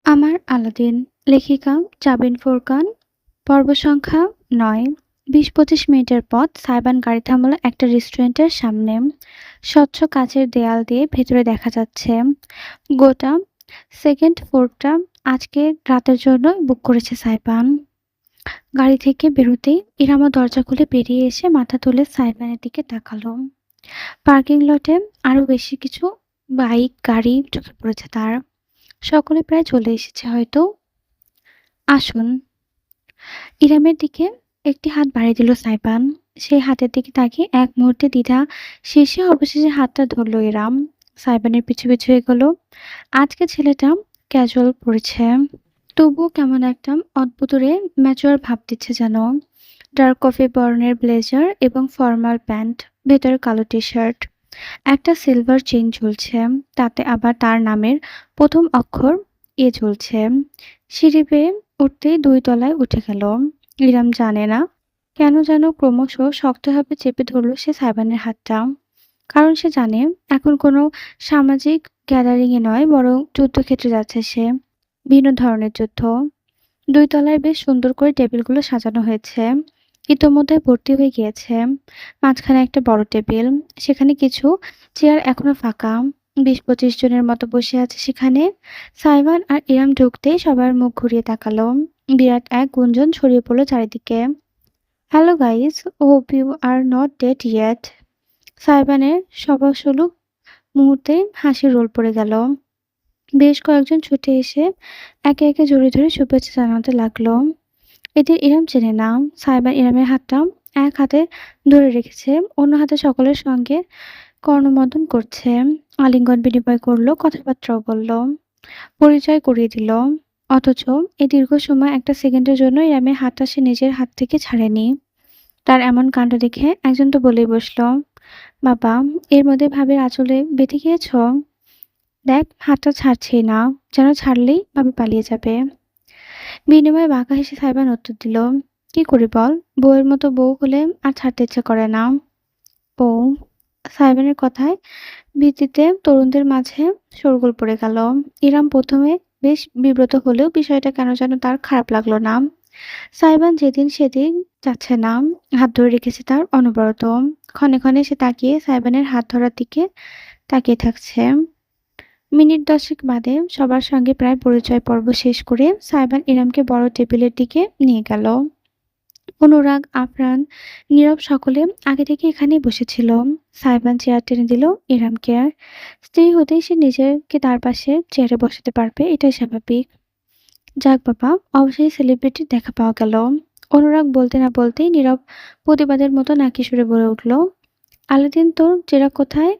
আমার আলাদিন, লেখিকা জাবিন ফুরকান, পর্ব সংখ্যা ৯। ২০-২৫ মিনিটের পথ সাইবান গাড়ি থামালো একটা রেস্টুরেন্টের সামনে। স্বচ্ছ কাচের দেয়াল দিয়ে ভেতরে দেখা যাচ্ছে। গোটা সেকেন্ড ফ্লোরটা আজকে রাতের জন্য বুক করেছে সাইবান। গাড়ি থেকে বেরোতেই ইরামা দরজা খুলে বেরিয়ে এসে মাথা তুলে সাইবানের দিকে তাকালো। পার্কিং লটে আরো বেশি কিছু বাইক গাড়ি চোখে পড়েছে তার। সকলে প্রায় চলে এসেছে হয়তো। আসুন। ইরামের দিকে একটি হাত বাড়িয়ে দিল সাইবান। সেই হাতের দিকে তাকিয়ে এক মুহূর্তে দ্বিধা শেষে অবশেষে হাতটা ধরল ইরাম। সাইবানের পিছু পিছু এগোলো। আজকে ছেলেটা ক্যাজুয়াল পরেছে, তবুও কেমন একটা অদ্ভুতরে ম্যাচিওর ভাব দিচ্ছে যেন। ডার্ক কফি বর্ণের ব্লেজার এবং ফর্মাল প্যান্ট, ভেতরে কালো টি শার্ট, একটা সিলভার চেইন ঝুলছে, তাতে আবার তার নামের প্রথম অক্ষর এ ঝুলছে। সিঁড়ি বেয়ে উঠতেই ২ তলায় উঠে গেল। ইরাম জানে না কেন যেন ক্রমশ শক্তভাবে চেপে ধরল সে সাইবানের হাতটা। কারণ সে জানে এখন কোনো সামাজিক গ্যাদারিংয়ে নয়, বরং যুদ্ধক্ষেত্রে যাচ্ছে সে। ভিন্ন ধরনের যুদ্ধ। ২ তলায় বেশ সুন্দর করে টেবিলগুলো সাজানো হয়েছে। ইতোমধ্যে ভর্তি হয়ে গিয়েছে। মাঝখানে একটা বড় টেবিল, সেখানে কিছু চেয়ার এখনো ফাঁকা। ২০-২৫ জনের মতো বসে আছে সেখানে। সাইবান আর ইরাম ঢুকতেই সবার মুখ ঘুরিয়ে তাকালো। বিরাট এক গুঞ্জন ছড়িয়ে পড়ল চারিদিকে। Hello guys, hope you are not dead yet. সাইবানের সভাসুলভ মুহূর্তে হাসির রোল পড়ে গেল। বেশ কয়েকজন ছুটে এসে একে একে জড়িয়ে ধরে শুভেচ্ছা জানাতে লাগলো। এদের ইরাম চেনে না। সাইবান ইরামের হাতটা এক হাতে ধরে রেখেছে, অন্য হাতে সকলের সঙ্গে কর্ণমর্দন করছে। আলিঙ্গন বিনিময় করলো, কথাবার্তাও বলল, পরিচয় করিয়ে দিল। অথচ এই দীর্ঘ সময় একটা সেকেন্ডের জন্য ইরামের হাতটা সে নিজের হাত থেকে ছাড়েনি। তার এমন কাণ্ড দেখে একজন তো বলেই বসল, বাবা, এর মধ্যে ভাবির আঁচলে বেঁধে গিয়েছ? দেখ, হাতটা ছাড়ছেই না, যেন ছাড়লেই ভাবি পালিয়ে যাবে। বিনিময়ে বাঁকা হেসে সাইবান উত্তর দিল, কি করি বল, বউয়ের মতো বউ হলে আর ছাড়তে ইচ্ছে করে না। বউ? সাইবানের কথায় ভীতিতে তরুণদের মাঝে শোরগোল পড়ে গেল। ইরাম প্রথমে বেশ বিব্রত হলেও বিষয়টা কেন যেন তার খারাপ লাগলো না। সাইবান যেদিন সেদিন যাচ্ছে না, হাত ধরে রেখেছে তার অনবরত। ক্ষণে ক্ষণে সে তাকিয়ে সাইবানের হাত ধরার দিকে তাকিয়ে থাকছে। মিনিট ১০ বাদে সবার সঙ্গে প্রায় পরিচয় পর্ব শেষ করে সাইবান ইরামকে বড় টেবিলের দিকে নিয়ে গেল। অনুরাগ, আফরান, নীরব সকলে আগে থেকে এখানেই বসেছিল। সাইবান চেয়ার টেনে দিল ইরামকে। স্ত্রী হতেই সে নিজেকে তার পাশে চেয়ারে বসাতে পারবে, এটাই স্বাভাবিক। যাক বাবা, অবশেষে সেলিব্রিটির দেখা পাওয়া গেল। অনুরাগ বলতে না বলতেই নীরব প্রতিবাদের মতো নাকি সুরে বলে উঠল, আলাদিন তোর চেরা কোথায়?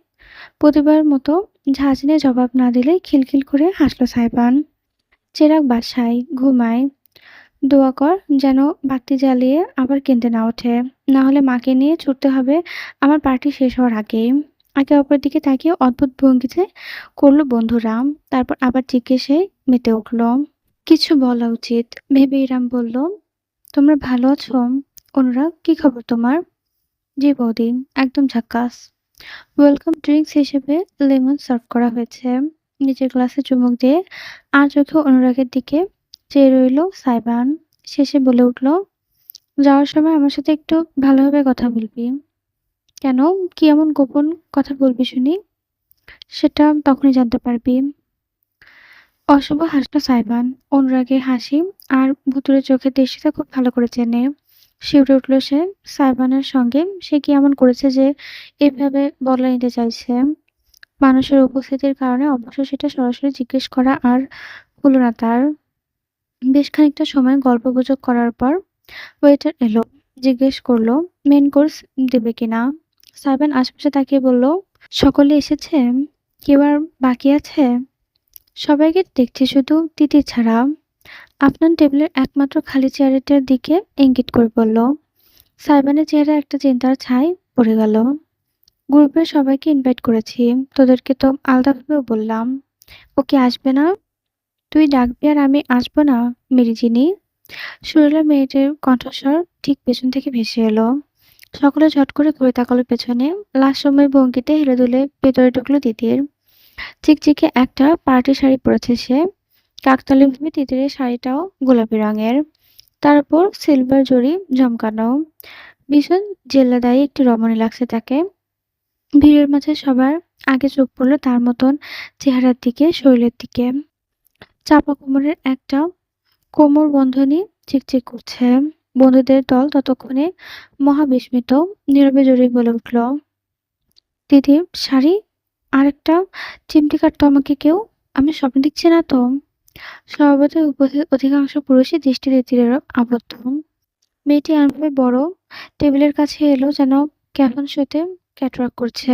প্রতিবার মতো ঝাঁজ নিয়ে জবাব না দিলে খিলখিল করে হাসল সাইবান। চেরাগ বাসায় ঘুমায়। দোয়া কর যেন বাতি জ্বালিয়ে আবার কিনতে না ওঠে, না হলে মাকে নিয়ে ছুটতে হবে আমার পার্টি শেষ হওয়ার আগেই। একে অপরের দিকে তাকিয়ে অদ্ভুত ভঙ্গিতে করল বন্ধুরা। তারপর আবার জিজ্ঞেসে মেতে উঠল, কিছু বলা উচিত ভেবে ইরাম বলল, তোমরা ভালো আছো? অনুরাগ, কি খবর তোমার? জি বৌদি, একদম ঝাক্কাস। ওয়েলকাম ড্রিঙ্কস হিসেবে লেমন সার্ভ করা হয়েছে। নিজের গ্লাসে চুমুক দিয়ে আর চোখে অনুরাগের দিকে চেয়ে রইল সাইবান। শেষে বলে উঠল, যাওয়ার সময় আমার সাথে একটু ভালোভাবে কথা বলবি। কেন, কি এমন গোপন কথা বলবি শুনি? সেটা তখনই জানতে পারবি। অশুভ হাসল সাইবান। অনুরাগের হাসি আর ভুতুড়ে চোখের দৃষ্টিটা খুব ভালো করে চেনে। শিউরে উঠল সে। সাইবানের সঙ্গে সে কি এমন করেছে যে এভাবে বদলা নিতে চাইছে? মানুষের উপস্থিতির কারণে অবশ্য সেটা সরাসরি জিজ্ঞেস করা আর হলো না তার। বেশ খানিকটা সময় গল্পগুজব করার পর ওয়েটার এলো। জিজ্ঞেস করলো মেন কোর্স দেবে কিনা। সাইবান আশপাশে তাকিয়ে বলল, সকলে এসেছে, কেউ আর বাকি আছে? সবাইকে দেখছি, শুধু তিতির ছাড়া। আফনান টেবিলের একমাত্র খালি চেয়ারটার দিকে ইঙ্গিত করে বলল। সাইবানের চেহারা একটা চিন্তার ছাই পড়ে গেল। গ্রুপের সবাইকে ইনভাইট করেছি, তোদেরকে তো আলাদাভাবেও বললাম। ও কি আসবে না? তুই ডাকবি আর আমি আসবো না মেরিজিনি? সুরেলা মেয়েটির কণ্ঠস্বর ঠিক পেছন থেকে ভেসে এলো। সকলে ঝট করে ঘুরে তাকালো পেছনে। লাস্ট সময় ভঙ্গিতে হেলে দুলে ভেতরে ঢুকলো তিতির। চিকচিকে একটা পার্টি শাড়ি পরেছে সে। কাকতালীয়ভাবে তিতিরের শাড়িটাও গোলাপি রঙের, তার উপর সিলভার জরি জমকানো। ভীষণ জেল্লাদায়ী একটি রমণী লাগছে তাকে। ভিড়ের মাঝে সবার আগে চোখ পড়ল তার মতন চেহারার দিকে, শরীরের দিকে। চাপা কোমরের একটা কোমর বন্ধনী চিকচিক করছে। বন্ধুদের দল ততক্ষণে মহা বিস্মিত, নীরবে জড়িয়ে বলে উঠল, দিদি শাড়ি আর একটা চিমটি কাটতো আমাকে কেউ, আমি স্বপ্ন দেখছি না তো? স্বভাবতই অধিকাংশ পুরুষই দৃষ্টি তিতিরের আবদ্ধ। মেয়েটি এমনভাবে বড় টেবিলের কাছে এলো যেন ক্যাফন শোতে ক্যাটওয়াক করছে।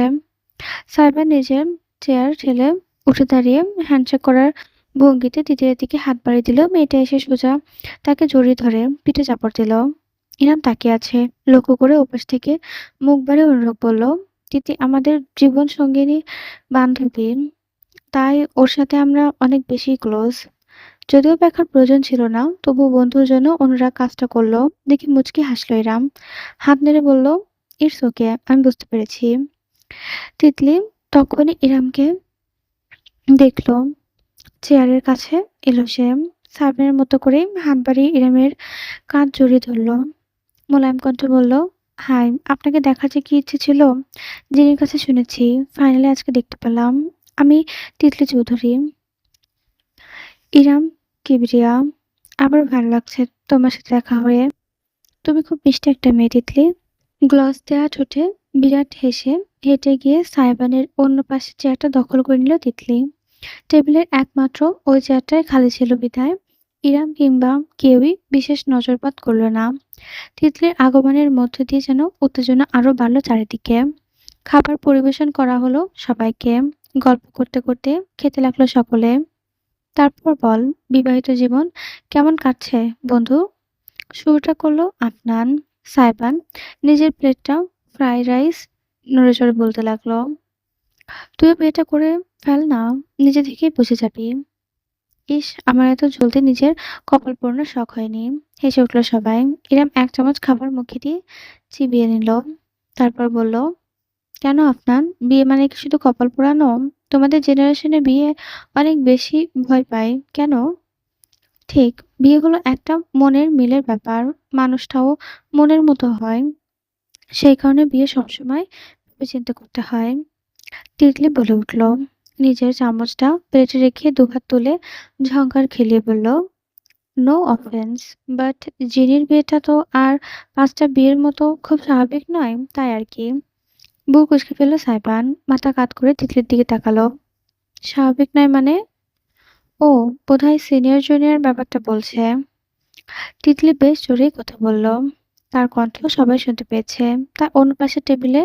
সাইবার নিজের চেয়ার ঠেলে উঠে দাঁড়িয়ে হ্যান্ডশেক করার ভঙ্গিতে তিতিরের দিকে হাত বাড়িয়ে দিল। মেয়েটা এসে সোজা তাকে জড়িয়ে ধরে পিঠে চাপড় দিল। ইরাম তাকিয়ে আছে, লক্ষ্য করে ওপাশ থেকে মুখ বাড়িয়ে অনুরোধ বলল, তিতি আমাদের জীবন সঙ্গিনী, বান্ধবী, তাই ওর সাথে আমরা অনেক বেশি ক্লোজ। যদিও ব্যাখ্যার প্রয়োজন ছিল না, তবু বন্ধুর জন্য অনুরাগ কাজটা করলো। দেখে মুচকি হাসলো ইরাম, হাত নেড়ে বলল, ইটস ওকে, আমি বুঝতে পেরেছি। তিতলি তখনই ইরামকে দেখলো, চেয়ারের কাছে এলো সে। সাবিনের মতো করে হাত বাড়িয়ে ইরামের কাঁধ জড়িয়ে ধরলো। মোলায়েম কণ্ঠে বলল, হাই, আপনাকে দেখার যে কি ইচ্ছে ছিল জিনির কাছে শুনেছি, ফাইনালি আজকে দেখতে পেলাম। আমি তিতলি চৌধুরী। ইরাম কিবরিয়া, আবার ভালো লাগছে তোমার সাথে দেখা হয়ে। তুমি খুব মিষ্টি একটা মেয়ে তিতলি। গ্লস দেওয়া ঠোঁটে বিরাট হেসে হেঁটে গিয়ে সাইবানের অন্য পাশের চেয়ারটা দখল করে নিল তিতলি। টেবিলের একমাত্র ওই চেয়ারটাই খালি ছিল বিধায় ইরাম কিংবা কেউই বিশেষ নজরপাত করল না। তিতলির আগমনের মধ্য দিয়ে যেন উত্তেজনা আরো বাড়ল চারিদিকে। খাবার পরিবেশন করা হলো সবাইকে। গল্প করতে করতে খেতে লাগলো সকলে। তারপর বল, বিবাহিত জীবন কেমন কাটছে বন্ধু? শুরুটা করলো আফনান। সাইবান নিজের প্লেটটা ফ্রাই রাইস নড়ে চড়ে বলতে লাগলো, তুইও বিয়েটা করে ফেল না, নিজে থেকেই বুঝে যাবি। ইস, আমার এত জলদি নিজের কপাল পোড়ানোর শখ হয়নি। হেসে উঠল সবাই। ইরাম এক চামচ খাবার মুখে দিয়ে চিবিয়ে নিল, তারপর বলল, কেন আফনান, বিয়ে মানে কি শুধু কপাল পোড়ানো? তোমাদের জেনারেশনে বিয়ে অনেক বেশি ভয় পায় কেন? ঠিক, বিয়ে হলো একটা মনের মিলের ব্যাপার। মানুষটাও মনের মতো হয়, সেই কারণে বিয়ে সবসময় ভেবেচিন্তে করতে হয়। তিতলি বলে উঠল, নিজের চামচটা প্লেটে রেখে দুহাত তুলে ঝঙ্কার খেলিয়ে বলল, নো অফেন্স, বাট জিনির বিয়েটা তো আর ৫টা বিয়ের মতো খুব স্বাভাবিক নয়, তাই আর কি। বুক কুঁচকে ফেলল সাইবান, মাথা কাত করে তিতলির দিকে তাকালো। স্বাভাবিক নয় মানে? ও, বোধহয় সিনিয়র জুনিয়র ব্যাপারটা বলছে। তিতলি বেশ জোরেই কথা বলল, তার কণ্ঠ সবাই শুনতে পেয়েছে। তার অন্য পাশের টেবিলে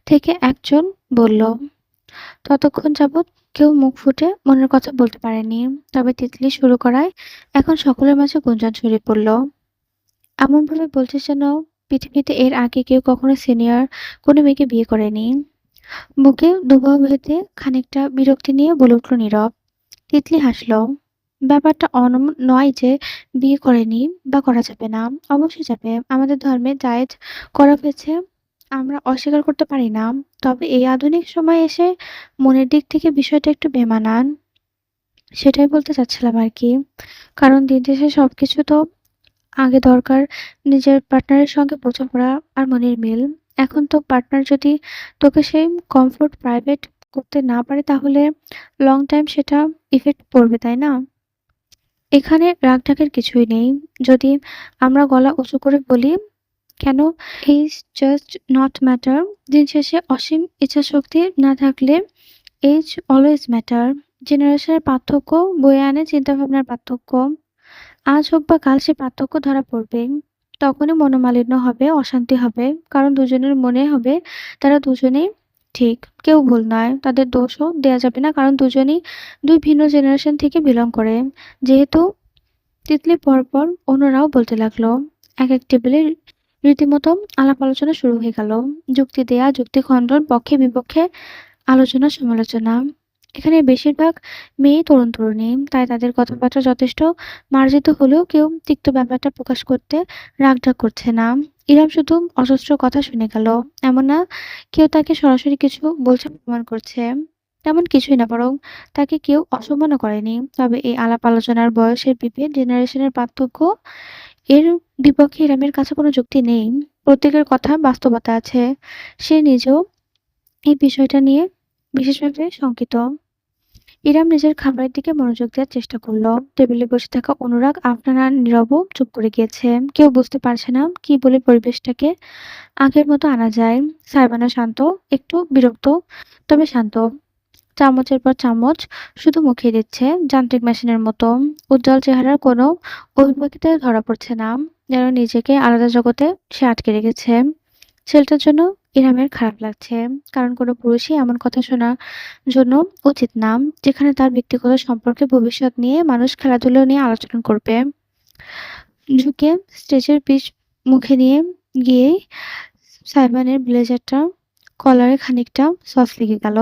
থেকে একজন বলল, ততক্ষণ যাবৎ কেউ মুখ ফুটে মনের কথা বলতে পারেনি, তবে তিতলি শুরু করায় এখন সকলের মাঝে গুঞ্জন ছড়িয়ে পড়ল। এমনভাবে বলছিস যেন পৃথিবীতে এর আগে কেউ কখনো সিনিয়র কোনো মেয়েকে বিয়ে করেনি। বুকে দুবাহু ভেদে খানিকটা বিরক্তি নিয়ে বলে উঠল নীরব। তিতলি হাসল। ব্যাপারটা নয় যে বিয়ে করেনি বা করা যাবে না, অবশ্যই যাবে। আমাদের ধর্মে জায়েজ করা হয়েছে, আমরা অস্বীকার করতে পারি না। তবে এই আধুনিক সময়ে এসে মনের দিক থেকে বিষয়টা একটু বেমানান, সেটাই বলতে চাচ্ছিলাম আর কি। কারণ দিন শেষে সবকিছু তো আগে দরকার নিজের পার্টনারের সঙ্গে বোঝাপড়া আর মনের মিল। এখন তো পার্টনার যদি তোকে সেই কমফোর্ট প্রাইভেট করতে না পারে, তাহলে লং টাইম সেটা ইফেক্ট পড়বে, তাই না? এখানে রাগঢাকের কিছুই নেই। যদি আমরা গলা উঁচু করে বলি, কেন এইজ জাস্ট নট ম্যাটার। দিন শেষে অসীম ইচ্ছাশক্তি না থাকলে এইজ অলওয়েজ ম্যাটার। জেনারেশনের পার্থক্য বয়ে আনে চিন্তাভাবনার পার্থক্য। আজ হোক বা কাল সে পার্থক্য ধরা পড়বে। তখনই মনোমালিন্য হবে, অশান্তি হবে, কারণ দুজনের মনে হবে তারা দুজনেই ঠিক, কেউ ভুল নয়। তাদের দোষও দেয়া যাবে না, কারণ দুজনেই দুই ভিন্ন জেনারেশন থেকে বিলং করে। যেহেতু তিতলি পরপর অন্যরাও বলতে লাগলো, এক এক টেবিলে রীতিমতো আলাপ আলোচনা শুরু হয়ে গেল। যুক্তি দেয়া, যুক্তি খণ্ডন, পক্ষে বিপক্ষে আলোচনা সমালোচনা। এখানে বেশিরভাগ মেয়েই তরুণ তরুণী, তাই তাদের কথাবার্তা যথেষ্ট মার্জিত হলেও কেউ তিক্ত ব্যাপারটা প্রকাশ করতে রাগঢাক করছে না। ইরাম শুধু অজস্র কথা শুনে গেল, এমন না কেউ তাকে সরাসরি কিছু বলছে প্রমাণ করছে। তেমন কিছুই না, বরং তাকে কেউ অসম্মানও করেনি। তবে এই আলাপ আলোচনার বয়সের বিভেদ, জেনারেশনের পার্থক্য, এর বিপক্ষে ইরামের কাছে কোনো যুক্তি নেই। প্রত্যেকের কথা বাস্তবতা আছে। সে নিজেও এই বিষয়টা নিয়ে বিশেষভাবে শঙ্কিত। ইরাম নিজের খাবারের দিকে মনোযোগ দেওয়ার চেষ্টা করল। টেবিলে বসে থাকা অনুরাগ, আফনান আর নীরবও চুপ করে গিয়েছে। কেউ বুঝতে পারছে না কি বলে পরিবেশটাকে আগের মতো আনা যায়। সাইবানা শান্ত, একটু বিরক্ত, তবে শান্ত। চামচের পর চামচ শুধু মুখে দিচ্ছে, যান্ত্রিক মেশিনের মতো। উজ্জ্বল চেহারার কোনো অভিব্যক্তিতে ধরা পড়ছে না, যেন নিজেকে আলাদা জগতে সে আটকে রেখেছে। ছেলেটার জন্য ইরামের খারাপ লাগছে, কারণ কোনো পুরুষই এমন কথা শোনার জন্য উচিত না, যেখানে তার ব্যক্তিগত সম্পর্কে ভবিষ্যৎ নিয়ে মানুষ খেলাধুলো নিয়ে আলোচনা করবে। ঝুঁকে স্টেজের পিচ মুখে নিয়ে গিয়েই সাইবানের ব্লেজারটা কলারে খানিকটা সস লেগে গেল।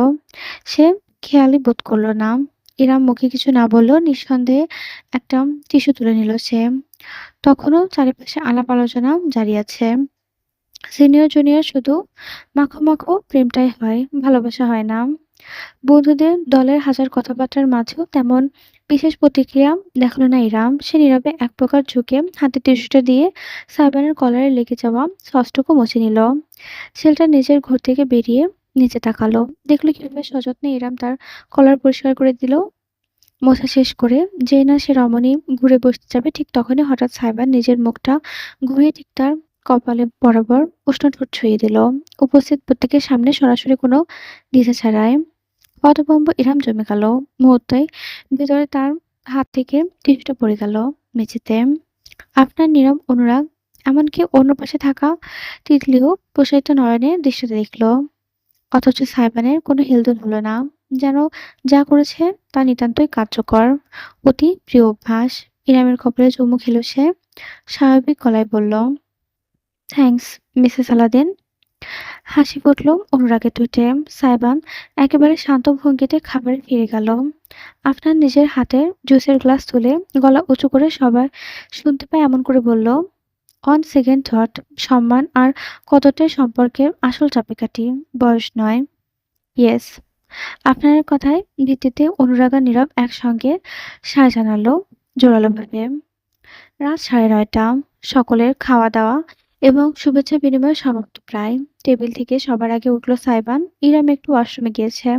সে খেয়ালই বোধ করল না। ইরাম মুখে কিছু না বললেও নিঃসন্দেহে একটা টিস্যু তুলে নিল সে। তখনও চারিপাশে আলাপ আলোচনা জারি আছে। সিনিয়র জুনিয়র শুধু মাখো মাখো প্রেমটাই হয়, ভালোবাসা হয় না। বন্ধুদের দলের হাজার কথাবার্তার মাঝেও তেমন বিশেষ প্রতিক্রিয়া দেখালো না ইরাম। সে নীরবে এক প্রকার ঝুঁকে হাতে টিস্যুটা দিয়ে সাইবানের কলারে লেগে যাওয়া সসটুকু মুছে নিল। ছেলেটা নিজের ঘর থেকে বেরিয়ে নিচে তাকালো, দেখলো কিভাবে সযত্নে ইরাম তার কলার পরিষ্কার করে দিল। মোছা শেষ করে যেই না সে রমণী ঘুরে বসতে যাবে, ঠিক তখনই হঠাৎ সাইবার নিজের মুখটা ঘুরিয়ে ঠিক তার কপালে বরাবর উষ্ণ ঠোঁট ছুঁয়ে দিল, উপস্থিত প্রত্যেকের সামনে, সরাসরি কোনো দ্বিধা ছাড়াই। হতভম্ব ইরহাম জমে গেল। মুহূর্তেই ভেতরে তার হাত থেকে টিস্যুটা পড়ে গেল মেঝেতে। আপনার নীরব অনুরাগ, এমনকি অন্য পাশে থাকা তিতলিও প্রসারিত নয়নে দৃশ্যটা দেখল। অথচ সাইবানের কোনো হেলদোল হলো না। যেন যা করেছে তা নিতান্তই কার্যকর, অতি প্রিয় অভ্যাস। ইরামের কপালে চুমু খেল সে, স্বাভাবিক গলায় বলল, থ্যাঙ্কস, মিসেস আলাদিন। হাসি ফুটল অনুরাগের ঠোঁটে। সাইবান একেবারে শান্ত ভঙ্গিতে খাবারে ফিরে গেল। আফনান নিজের হাতের জুসের গ্লাস তুলে গলা উঁচু করে সবাই শুনতে পায় এমন করে বলল, অন সেকেন্ড থট, সম্মান আর কতটাই সম্পর্কের আসল চাবিকাঠি, বয়স নয়। ইয়েস। আপনার কথায় ভিত্তিতে অনুরাগ আর নীরব একসঙ্গে সায় জানালো জোরালোভাবে। রাত ৯:৩০। সকলের খাওয়া-দাওয়া এবং শুভেচ্ছা বিনিময় সমাপ্ত প্রায়। টেবিল থেকে সবার আগে উঠল সাইবান। ইরাম একটু ওয়াশরুমে গিয়েছে।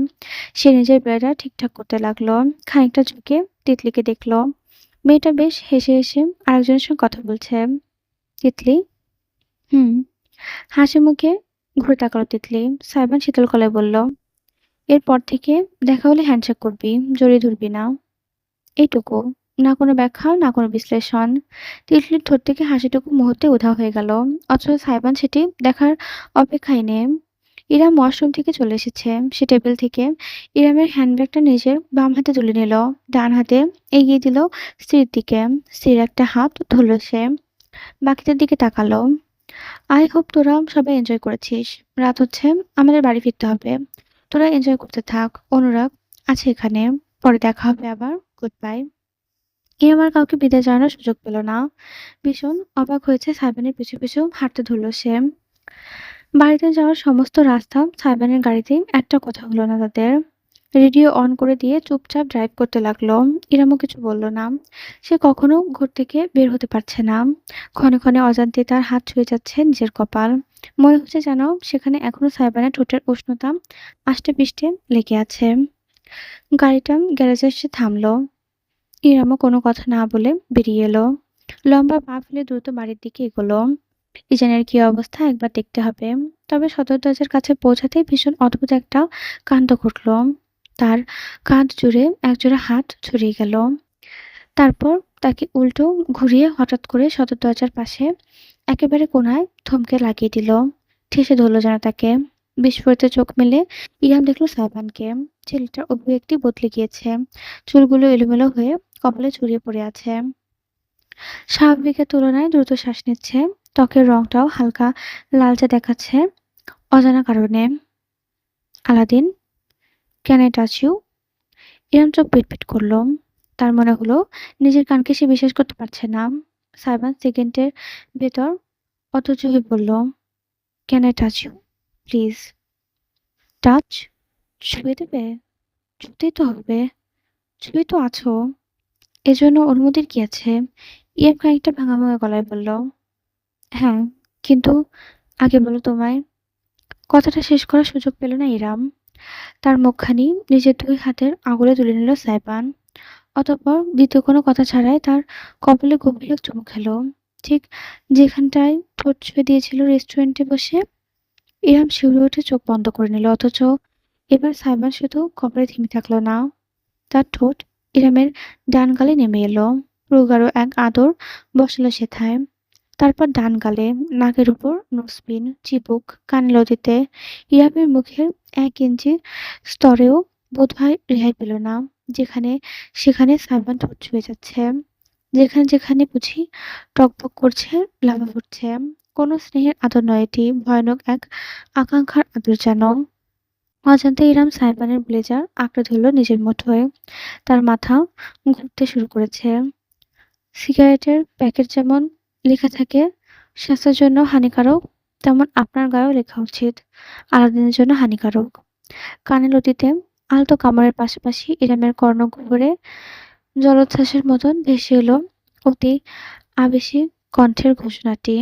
সে নিজের ব্লেডার ঠিকঠাক করতে লাগলো। খানিকটা ঝুঁকে তিতলিকে দেখল। মেয়েটা বেশ হেসে হেসে আরেকজনের সঙ্গে কথা বলছে। তিতলি? হুম। হাসি মুখে ঘুরে তাকালো তিতলি। সাইবান শীতল গলায় বলল, এরপর থেকে দেখা হলে হ্যান্ডশেক করবি, জড়িয়ে ধরবি না। এইটুকু। না কোনো ব্যাখ্যা, না কোনো বিশ্লেষণ। তিতলির ঠোঁট থেকে হাসিটুকু মুহূর্তে উধাও হয়ে গেল। অথচ সাইবান সেটি দেখার অপেক্ষায় নেই। ইরাম ওয়াশরুম থেকে চলে এসেছে। সে টেবিল থেকে ইরামের হ্যান্ডব্যাগটা নিজের বাম হাতে তুলে নিল। ডান হাতে এগিয়ে দিল স্ত্রীর দিকে। স্ত্রীর একটা হাত ধরল সে। বাকিটার দিকে তাকালো। আই হোপ তোরা সবাই এনজয় করেছিস। রাত হচ্ছে, আমাদের বাড়ি ফিরতে হবে। তোরা এনজয় করতে থাক। অনুরাগ আছে এখানে। পরে দেখা হবে আবার। Good bye. ইরাম আর কাউকে বিদায় জানানোর সুযোগ পেল না। ভীষণ অবাক হয়েছে সাইবানের পিছু পিছু হাঁটতে ধরল সে। বাড়িতে যাওয়ার সমস্ত রাস্তা সাইবানের গাড়িতে একটা কথা হলো না তাদের। রেডিও অন করে দিয়ে চুপচাপ ড্রাইভ করতে লাগলো। ইরামও কিছু বলল না। সে কখনো ঘর থেকে বের হতে পারছে না। ক্ষণে ক্ষণে অজান্তে তার হাত ছুঁয়ে যাচ্ছে নিজের কপাল। মনে হচ্ছে যেন সেখানে এখনো সাইবানের ঠোঁটের উষ্ণতা আষ্টে পৃষ্ঠে লেগে আছে। গাড়িটা গ্যারেজে এসে থামলো। ইরামও কোনো কথা না বলে বেরিয়ে এলো। লম্বা পা ফেলে দ্রুত বাড়ির দিকে এগোলো। ইজানের কি অবস্থা একবার দেখতে হবে। তবে সদর দরজার কাছে পৌঁছাতেই ভীষণ অদ্ভুত একটা কাণ্ড ঘটল। তার কাঁধ জুড়ে একজোড়া হাত ছড়িয়ে গেল। তারপর তাকে উল্টো ঘুরিয়ে হঠাৎ করে সদর দরজার পাশে একেবারে কোণায় থমকে লাগিয়ে দিল। ঠেসে ধরল যেন তাকে। বিস্ফোরিত চোখ মেলে ইরাম দেখল সাইবানকে। ছেলেটার অভিব্যক্তি বদলে গিয়েছে। চুলগুলো এলোমেলো হয়ে কপালে ছড়িয়ে পড়ে আছে। স্বাভাবিকের তুলনায় দ্রুত শ্বাস নিচ্ছে। ত্বকের রংটাও হালকা লালচে দেখাচ্ছে অজানা কারণে। Aladdin, can I touch you? Iram চোখ পিটপিট করল। তার মনে হলো নিজের কানকে সে বিশ্বাস করতে পারছে না। সাইবান সেকেন্ডের ভেতর অধৈর্য হয়ে বলল, can I touch you? Please. Touch? ছুঁয়ে দেবে? ছুতেই তো হবে। ছুঁয়েই তো আছো। এজন্য অনুমতির কি আছে? ইরাম খানিকটা ভাঙা ভাঙা গলায় বলল। হ্যাঁ, কিন্তু আগে বলো তোমায়। কথাটা শেষ করার সুযোগ পেল না ইরাম। তার মুখখানি নিজের দুই হাতের আঙুলে তুলে নিল সাইবান। অতঃপর দ্বিতীয় কোনো কথা ছাড়াই তার কপালে গভীর এক চুমু খেল। ঠিক যেখানটায় ঠোঁট ছুঁয়ে দিয়েছিল রেস্টুরেন্টে বসে। ইরহাম শিউরে উঠে চোখ বন্ধ করে নিল। অথচ এবার সাইবান শুধু কপালে থেমে থাকল না। তার ঠোঁট ইরহামের ডান গালে নেমে এলো। প্রগাঢ় এক আদর বসালো সেথায়। তারপর ডান গালে, নাকের উপর নোজপিন, চিবুক, কানে লতিতে। ইরহামের মুখের ১ ইঞ্চি স্তরেও বোধহয় রেহাই পেল না। যেখানে সেখানে সাইবান ঠোঁট ছুঁয়ে যাচ্ছে। যেখানে যেখানে বুঝি টগবগ করছে, লাভা ফুটছে। কোনো স্নেহের আদর নয় এটি, ভয়ানক এক আকাঙ্ক্ষার আদর যেন। অজান্তে ইরহাম সাইবানের ব্লেজার আঁকড়ে ধরল নিজের মুঠোয়। তার মাথা ঘুরতে শুরু করেছে। সিগারেটের প্যাকেট যেমন লেখা থাকে স্বাস্থ্যের জন্য হানিকারক, তেমন আপনার গায়েও লেখা উচিত আলাদিনের জন্য হানিকারক। কানে লতিতে আলতো কামড়ের পাশাপাশি ইরহামের কর্ণগহ্বরে জলোচ্ছ্বাসের মতন ভেসে এলো অতি আবেশী কণ্ঠের ঘোষণাটি।